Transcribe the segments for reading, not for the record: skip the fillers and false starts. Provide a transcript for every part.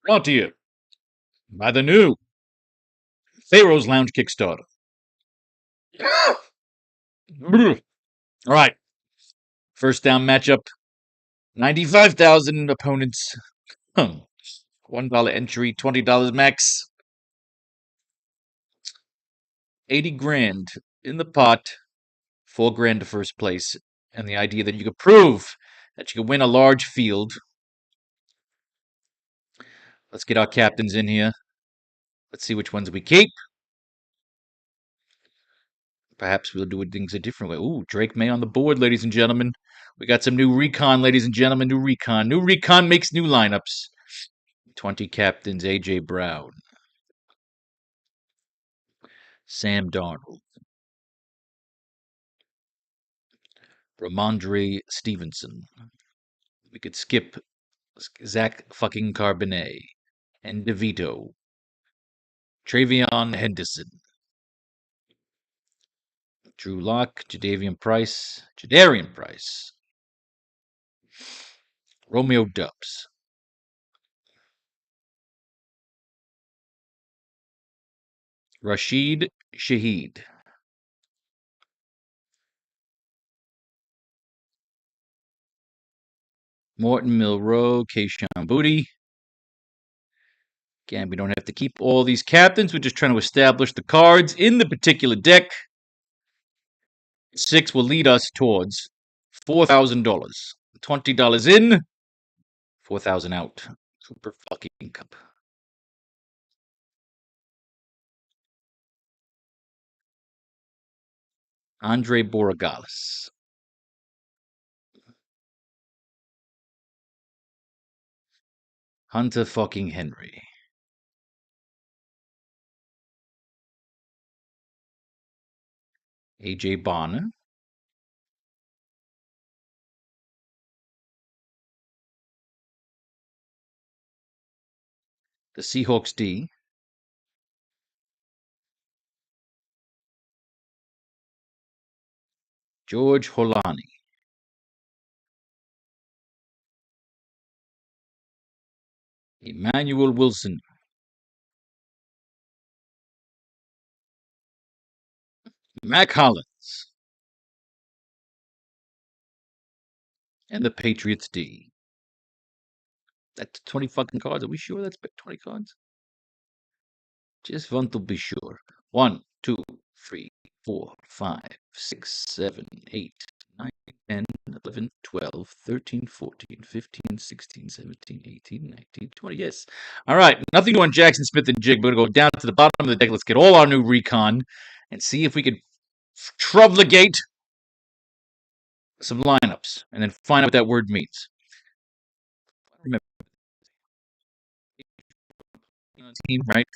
Brought to you by the new Faro's Lounge Kickstarter. All right. First down matchup. 95,000 opponents. $1 entry, $20 max. 80 grand in the pot. 4 grand to first place. And the idea that you could prove that you could win a large field. Let's get our captains in here. Let's see which ones we keep. Perhaps we'll do things a different way. Ooh, Drake May on the board, ladies and gentlemen. We got some new recon, ladies and gentlemen. New recon. New recon makes new lineups. 20 captains, A.J. Brown. Sam Darnold. Ramondre Stevenson. We could skip Zach fucking Carbonet. And DeVito. Travion Henderson. Drew Lock, Jadarian Price. Romeo Dubs. Rashid Shaheed. Morton Milroe, Keyshawn Booty. Again, we don't have to keep all these captains. We're just trying to establish the cards in the particular deck. 6 will lead us towards $4,000. $20 in, $4,000 out. Super fucking cup. Andre Borregales. Hunter fucking Henry. AJ Bonner. The Seahawks D. George Holani. Emmanuel Wilson. Mac Hollins. And the Patriots D. That's 20 fucking cards. Are we sure that's 20 cards? Just want to be sure. 1, 2, 3, 4, 5, 6, 7, 8, 9, 10, 11, 12, 13, 14, 15, 16, 17, 18, 19, 20. Yes. All right. Nothing new on Jackson Smith and Jig. We're going to go down to the bottom of the deck. Let's get all our new recon and see if we could trubligate some lineups and then find out what that word means. Remember, team, right?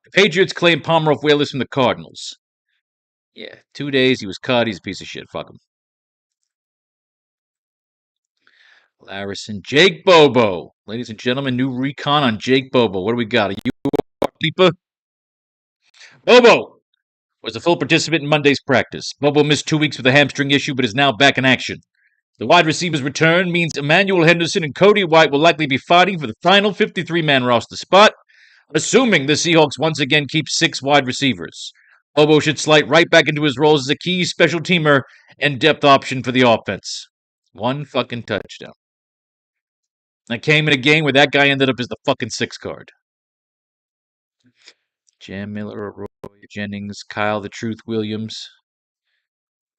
The Patriots claim Pomeroy Whalers from the Cardinals. Yeah, 2 days. He was cut. He's a piece of shit. Fuck him. Larison, Jake Bobo. Ladies and gentlemen, new recon on Jake Bobo. What do we got? Are you sleeper? Bobo was a full participant in Monday's practice. Bobo missed 2 weeks with a hamstring issue, but is now back in action. The wide receivers' return means Emmanuel Henderson and Cody White will likely be fighting for the final 53-man roster spot, assuming the Seahawks once again keep 6 wide receivers. Bobo should slide right back into his roles as a key special teamer and depth option for the offense. 1 fucking touchdown. I came in a game where that guy ended up as the fucking 6 card. Jam Miller, Roy Jennings, Kyle the Truth Williams.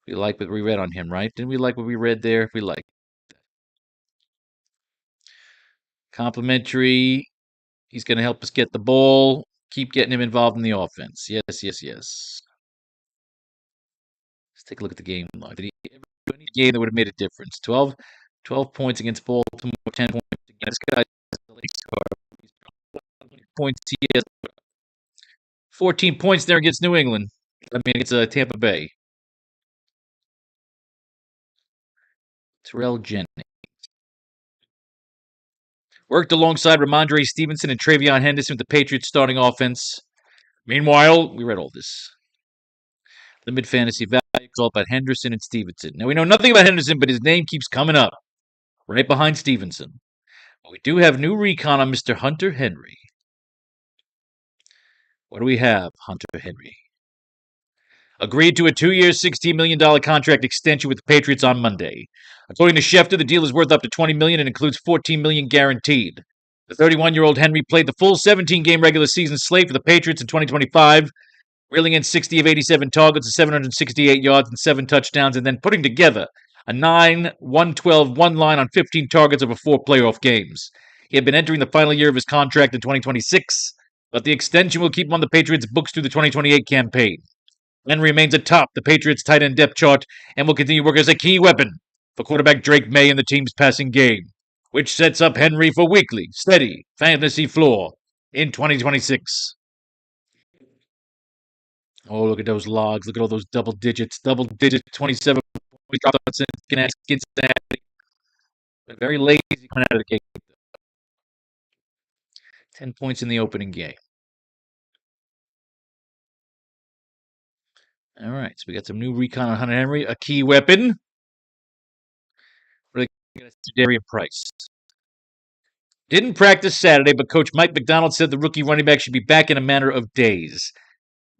We like what we read on him, right? Didn't we like what we read there? We like that. Complimentary. He's going to help us get the ball. Keep getting him involved in the offense. Yes, yes, yes. Let's take a look at the game log. Did he ever do any game that would have made a difference? 12 points against Baltimore, 10 points against this guy. Points he has 14 points there against New England. I mean, it's Tampa Bay. Terrell Jennings. Worked alongside Ramondre Stevenson and Travion Henderson with the Patriots starting offense. Meanwhile, we read all this. Limited fantasy value. It's all about Henderson and Stevenson. Now, we know nothing about Henderson, but his name keeps coming up right behind Stevenson. We do have new recon on Mr. Hunter Henry. What do we have, Hunter Henry? Agreed to a 2-year, $16 million contract extension with the Patriots on Monday. According to Schefter, the deal is worth up to $20 million and includes $14 million guaranteed. The 31-year-old Henry played the full 17-game regular season slate for the Patriots in 2025, reeling in 60 of 87 targets, 768 yards, and 7 touchdowns, and then putting together a 9-1-12-1 line on 15 targets over 4 playoff games. He had been entering the final year of his contract in 2026, but the extension will keep him on the Patriots' books through the 2028 campaign. Henry remains atop the Patriots' tight end depth chart and will continue to work as a key weapon for quarterback Drake May in the team's passing game, which sets up Henry for weekly, steady fantasy floor in 2026. Oh, look at those logs. Look at all those double digits. Double digits, 27 points. Cincinnati. Very lazy coming out of the gate. 10 points in the opening game. All right, so we got some new recon on Hunter Henry, a key weapon. Darian Price. Didn't practice Saturday, but Coach Mike McDonald said the rookie running back should be back in a matter of days.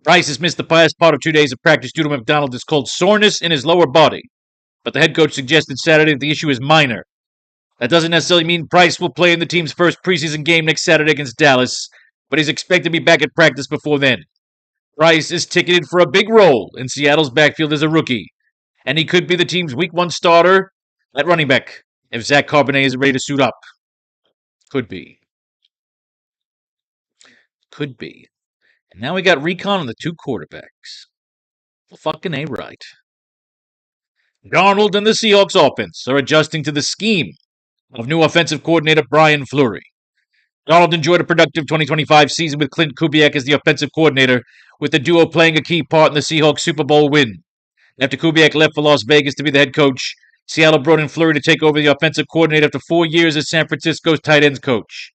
Price has missed the past part of 2 days of practice due to what McDonald has called soreness in his lower body, but the head coach suggested Saturday that the issue is minor. That doesn't necessarily mean Price will play in the team's first preseason game next Saturday against Dallas, but he's expected to be back at practice before then. Price is ticketed for a big role in Seattle's backfield as a rookie, and he could be the team's Week 1 starter at running back if Zach Charbonnet is ready to suit up. Could be. Could be. And now we got recon on the 2 quarterbacks. Well, fucking A right. Darnold and the Seahawks offense are adjusting to the scheme of new offensive coordinator Brian Fleury. Darnold enjoyed a productive 2025 season with Clint Kubiak as the offensive coordinator, with the duo playing a key part in the Seahawks Super Bowl win. After Kubiak left for Las Vegas to be the head coach, Seattle brought in Fleury to take over the offensive coordinator after 4 years as San Francisco's tight ends coach.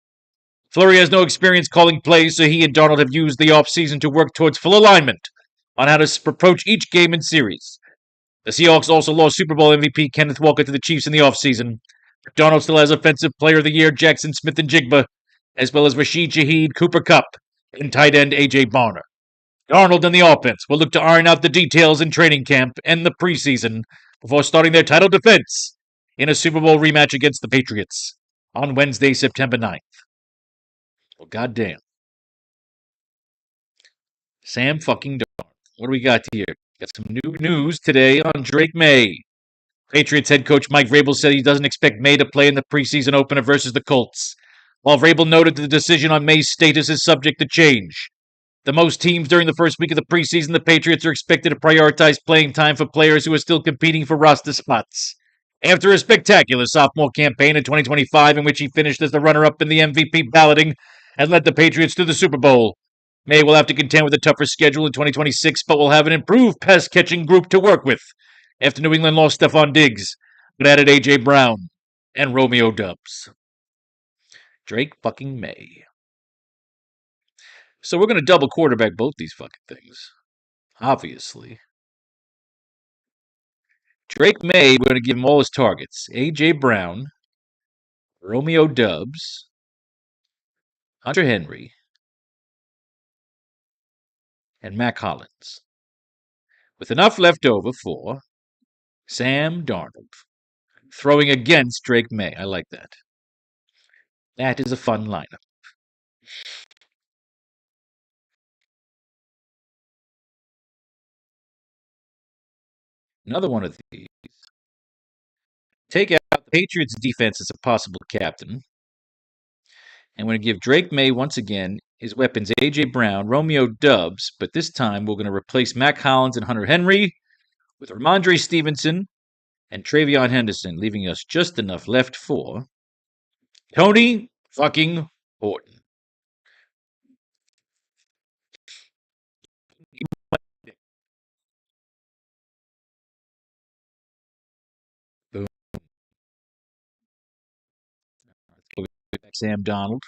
Fleury has no experience calling plays, so he and Darnold have used the offseason to work towards full alignment on how to approach each game and series. The Seahawks also lost Super Bowl MVP Kenneth Walker to the Chiefs in the offseason. Darnold still has Offensive Player of the Year Jackson Smith-Njigba, as well as Rashid Shaheed, Cooper Kupp, and tight end A.J. Barner. Darnold and the offense will look to iron out the details in training camp and the preseason before starting their title defense in a Super Bowl rematch against the Patriots on Wednesday, September 9th. Well, goddamn. Sam fucking Darnold. What do we got here? Got some new news today on Drake May. Patriots head coach Mike Vrabel said he doesn't expect May to play in the preseason opener versus the Colts, while Vrabel noted that the decision on May's status is subject to change. The most teams during the first week of the preseason, the Patriots are expected to prioritize playing time for players who are still competing for roster spots. After a spectacular sophomore campaign in 2025 in which he finished as the runner-up in the MVP balloting and led the Patriots to the Super Bowl, May will have to contend with a tougher schedule in 2026, but will have an improved pass-catching group to work with after New England lost Stephon Diggs, but added A.J. Brown and Romeo Doubs. Drake fucking May. So we're going to double quarterback both these fucking things. Obviously. Drake May, we're going to give him all his targets. A.J. Brown, Romeo Doubs, Hunter Henry, and Mac Hollins. With enough left over for Sam Darnold. Throwing against Drake May. I like that. That is a fun lineup. Another one of these. Take out the Patriots defense as a possible captain. And we're going to give Drake May once again his weapons, A.J. Brown, Romeo Doubs, but this time we're going to replace Mac Hollins and Hunter Henry with Ramondre Stevenson and Travion Henderson, leaving us just enough left for Tony fucking Horton. Boom. Let's go back Sam Darnold.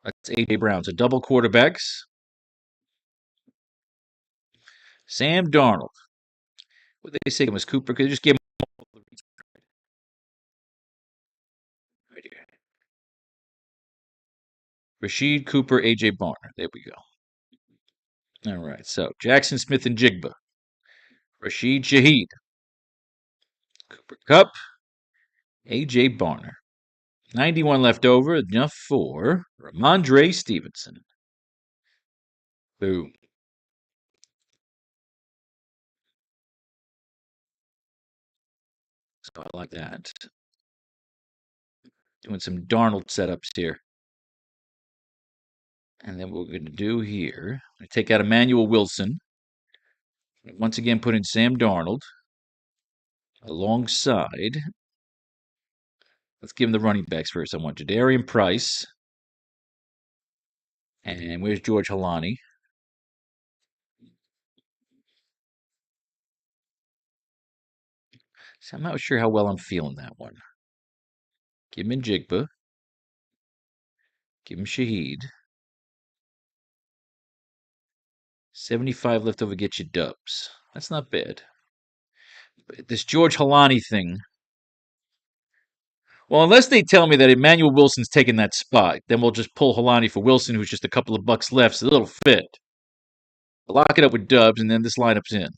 That's A.J. Brown. So double quarterbacks. Sam Darnold. What did they say it was Cooper? Because they just gave him right here. Rashid Cooper, A.J. Barner. There we go. All right, so Jackson Smith and Jigba. Rashid Shaheed. Cooper Cup. A.J. Barner. 91 left over, enough for Ramondre Stevenson. Boom. So I like that. Doing some Darnold setups here. And then what we're going to do here, I'm going to take out Emmanuel Wilson. Once again, put in Sam Darnold alongside. Let's give him the running backs first. I want Jadarian Price. And where's George Halani? So I'm not sure how well I'm feeling that one. Give him Jigba. Give him Shaheed. 75 left over, get you dubs. That's not bad. But this George Halani thing. Well, unless they tell me that Emmanuel Wilson's taking that spot, then we'll just pull Halani for Wilson, who's just a couple of bucks left, so it'll fit. Lock it up with dubs, and then this lineup's in.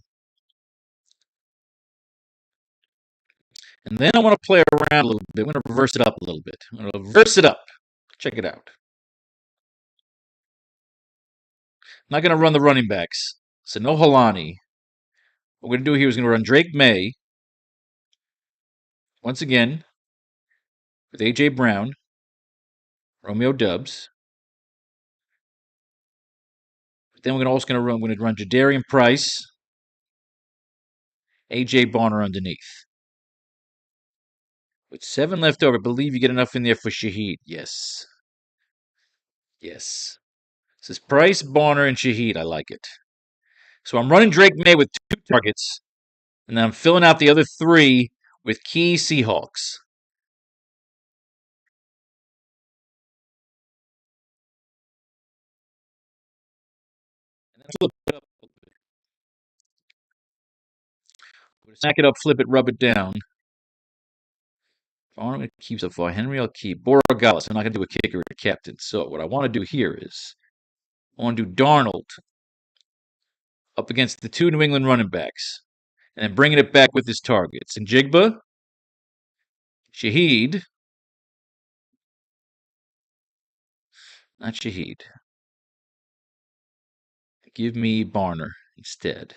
And then I want to play around a little bit. I'm going to reverse it up a little bit. I'm going to reverse it up. Check it out. I'm not going to run the running backs. So no Halani. What we're going to do here is going to run Drake May. Once again, with A.J. Brown. Romeo Dubs. But then we're also going to run Jadarian Price. A.J. Barner underneath. With 7 left over, I believe you get enough in there for Shaheed. Yes. Yes. This is Price, Barner, and Shaheed. I like it. So I'm running Drake May with 2 targets, and then I'm filling out the other 3 with key Seahawks. And then flip it up a little bit. Snack it up, flip it, rub it down. Barner keeps up for Henry. I'll keep Borregales. I'm not going to do a kicker or a captain. So what I want to do here is I want to do Darnold up against the 2 New England running backs, and then bringing it back with his targets. And Jigba, Shaheed, not Shaheed. Give me Barner instead.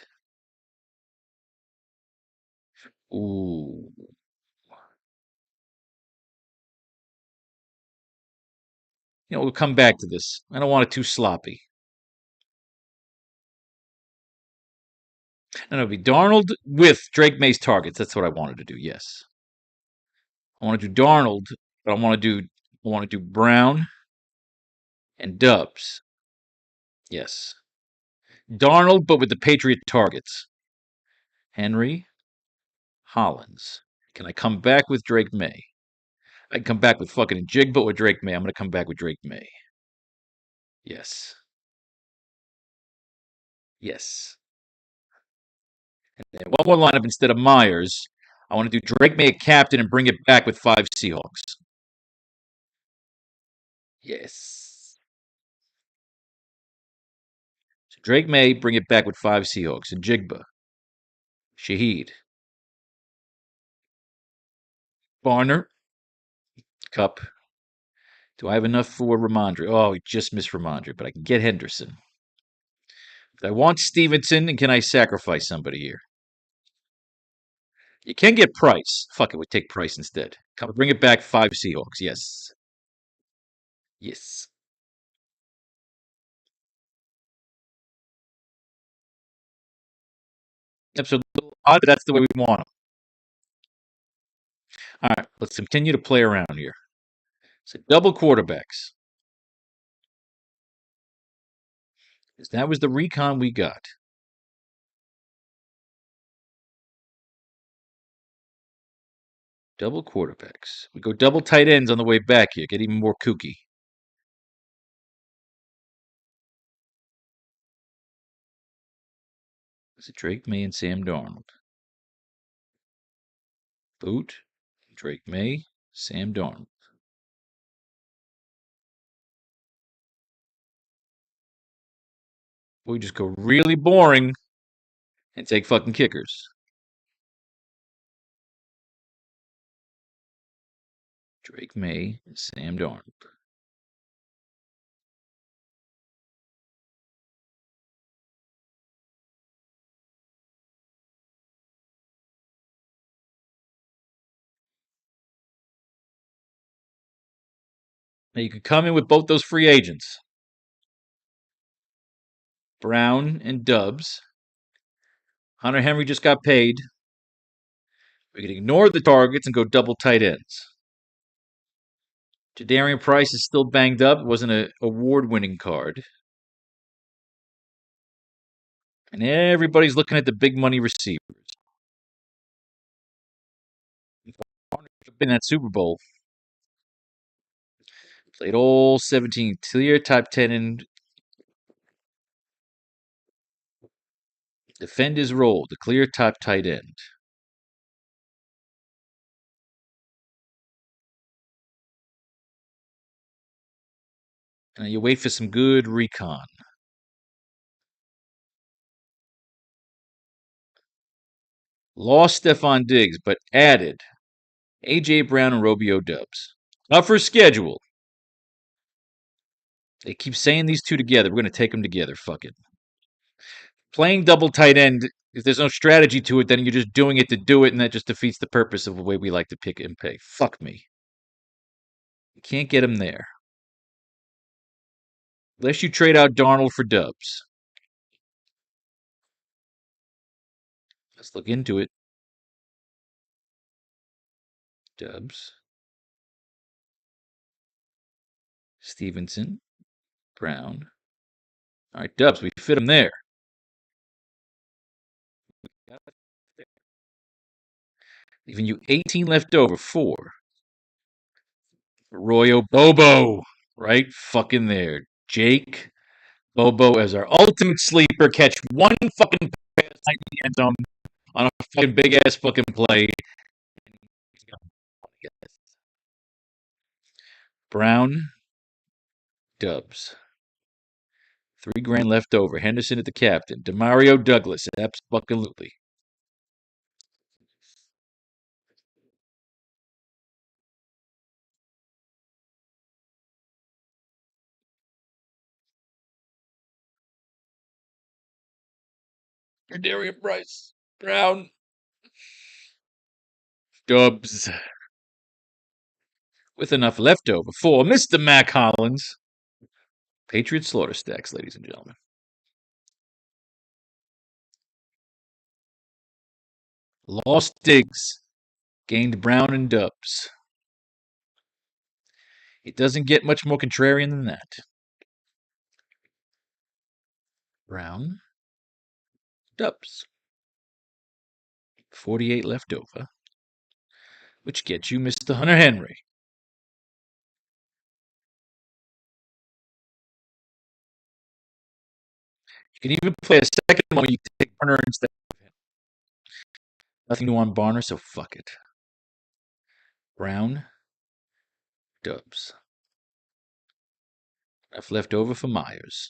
Ooh. We'll come back to this. I don't want it too sloppy. No, it'll be Darnold with Drake May's targets. That's what I wanted to do. Yes, I want to do Darnold, but I want to do Brown and Dubs. Yes, Darnold, but with the Patriot targets. Henry, Hollins. Can I come back with Drake May? I can come back with fucking Jigba or Drake May. I'm going to come back with Drake May. Yes. Yes. And then one more lineup instead of Myers. I want to do Drake May a captain and bring it back with 5 Seahawks. Yes. So Drake May, bring it back with 5 Seahawks. And Jigba. Shaheed. Barner. Cup. Do I have enough for Ramondre? Oh, we just missed Ramondre, but I can get Henderson. I want Stevenson, and can I sacrifice somebody here? You can get Price. Fuck it, we take Price instead. Come bring it back 5 Seahawks. Yes. Yes. Yep, so a little odd, but that's the way we want them. All right, let's continue to play around here. So double quarterbacks. That was the recon we got. Double quarterbacks. We go double tight ends on the way back here. Get even more kooky. Is it Drake May and Sam Darnold? Boot, Drake May, Sam Darnold. We just go really boring and take fucking kickers. Drake May, Sam Darnold. Now you could come in with both those free agents, Brown and Dubs. Hunter Henry just got paid. We could ignore the targets and go double tight ends. Jadarian Price is still banged up. It wasn't an award-winning card. And everybody's looking at the big money receivers. Been in that Super Bowl. Played all 17. Clear type 10 and defend his role. The clear top tight end. And you wait for some good recon. Lost Stephon Diggs, but added A.J. Brown and Romeo Dubs. Tougher schedule. They keep saying these two together. We're going to take them together. Fuck it. Playing double tight end, if there's no strategy to it, then you're just doing it to do it, and that just defeats the purpose of the way we like to pick and pay. Fuck me. You can't get him there. Unless you trade out Darnold for Dubs. Let's look into it. Dubs. Stevenson. Brown. All right, Dubs, we fit him there. Leaving you 18 left over. 4. Royo Bobo. Right? Fucking there. Jake Bobo as our ultimate sleeper. Catch one fucking pass in the end zone on a fucking big ass fucking play. Brown. Dubs. $3,000 left over. Henderson at the captain. Demario Douglas. Absolutely. Darian Price. Brown. Dubs. With enough left over for Mr. Mac Hollins. Patriots slaughter stacks, ladies and gentlemen. Lost Diggs. Gained Brown and Dubs. It doesn't get much more contrarian than that. Brown. Dubs. 48 left over. Which gets you Mr. Hunter Henry. You can even play a second one where you take Barner instead of him. Nothing new on Barner, so fuck it. Brown. Dubs. Enough left over for Myers.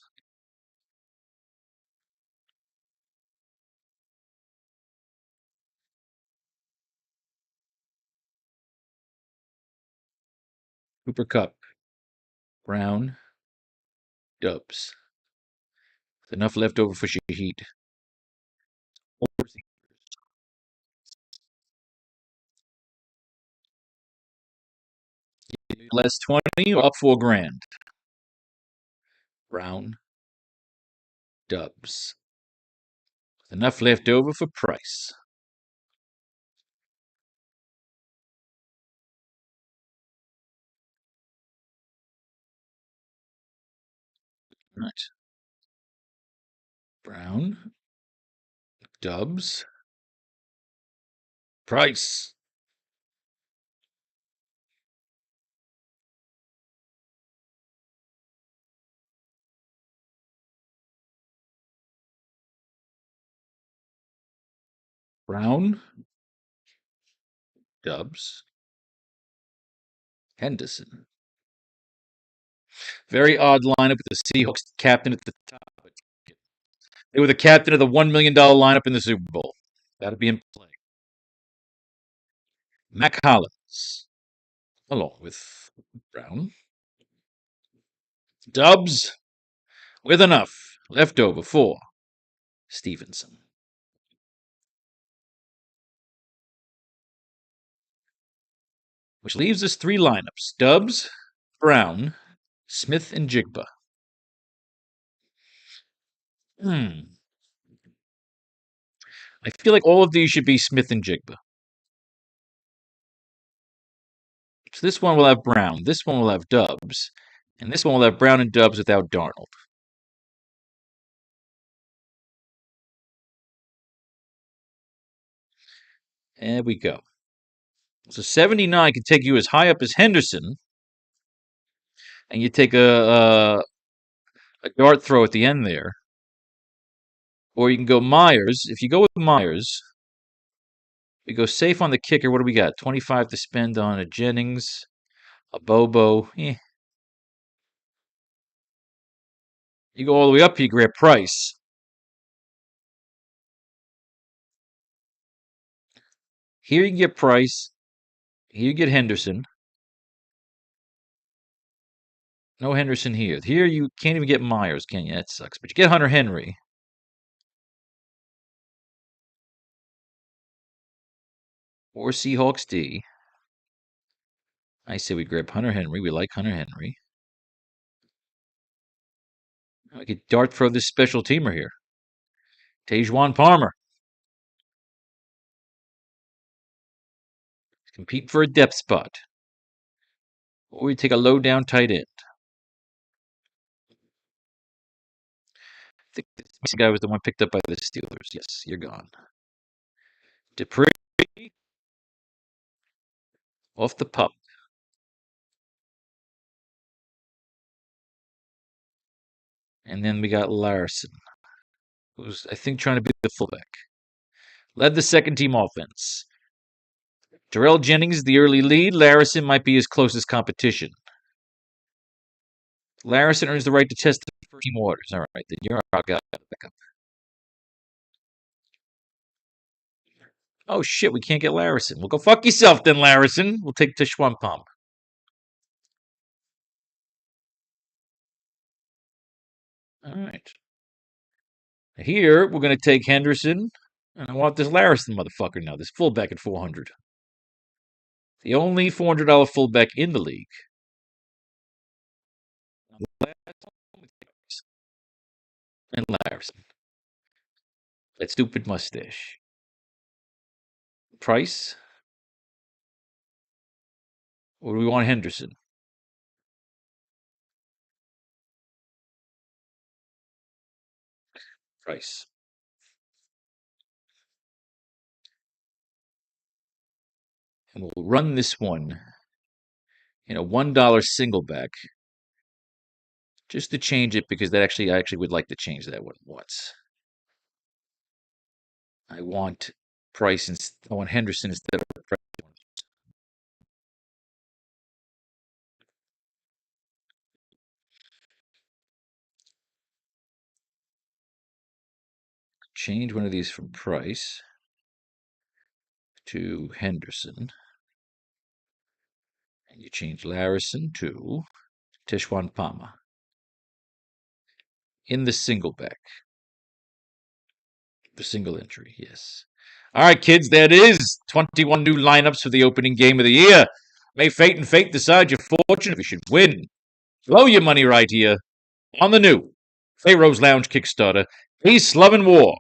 Cooper Cup. Brown. Dubs. Enough left over for Shaheed. Less 20 or up $4,000. Brown. Dubs. Enough left over for Price. Right. Brown. Dubs. Price. Brown. Dubs. Henderson. Very odd lineup with the Seahawks captain at the top. They were the captain of the $1 million lineup in the Super Bowl. That'll be in play. Mac Hollins, along with Brown. Dubs, with enough left over for Stevenson. Which leaves us 3 lineups. Dubs, Brown, Smith, and Jigba. I feel like all of these should be Smith and Jigba. So this one will have Brown, this one will have Dubs, and this one will have Brown and Dubs without Darnold. There we go. So 79 can take you as high up as Henderson, and you take a dart throw at the end there. Or you can go Myers. If you go with Myers, we go safe on the kicker. What do we got? 25 to spend on a Jennings, a Bobo. You go all the way up, you grab Price. Here you can get Price. Here you get Henderson. No Henderson here. Here you can't even get Myers, can you? That sucks. But you get Hunter Henry. Or Seahawks D. I say we grab Hunter Henry. We like Hunter Henry. We could dart throw this special teamer here. Tajuan Palmer. Compete for a depth spot. Or we take a low down tight end. I think this guy was the one picked up by the Steelers. Yes, you're gone. Dupree. Off the pup. And then we got Larson, who's, I think, trying to be the fullback. Led the second team offense. Terrell Jennings, the early lead. Larson might be his closest competition. Larson earns the right to test the first team waters. All right, then you're our guy. Back up. Oh, shit, we can't get Larson. Well, go fuck yourself then, Larson. We'll take Tishwan Palmer. All right. Here, we're going to take Henderson, and I want this Larson motherfucker now, this fullback at 400. The only $400 fullback in the league. And Larson. That stupid mustache. Price? Or do we want Henderson? Price. And we'll run this one in a $1 single back. Just to change it, because I actually would like to change that one once. I want Price and I want Henderson instead of Price. Change one of these from Price to Henderson. And you change Larson to Tishwan Palmer. In the single back. The single entry, yes. All right, kids, that is 21 new lineups for the opening game of the year. May fate and fate decide your fortune if you should win. Blow your money right here on the new Faro's Lounge Kickstarter. Peace, love, and war.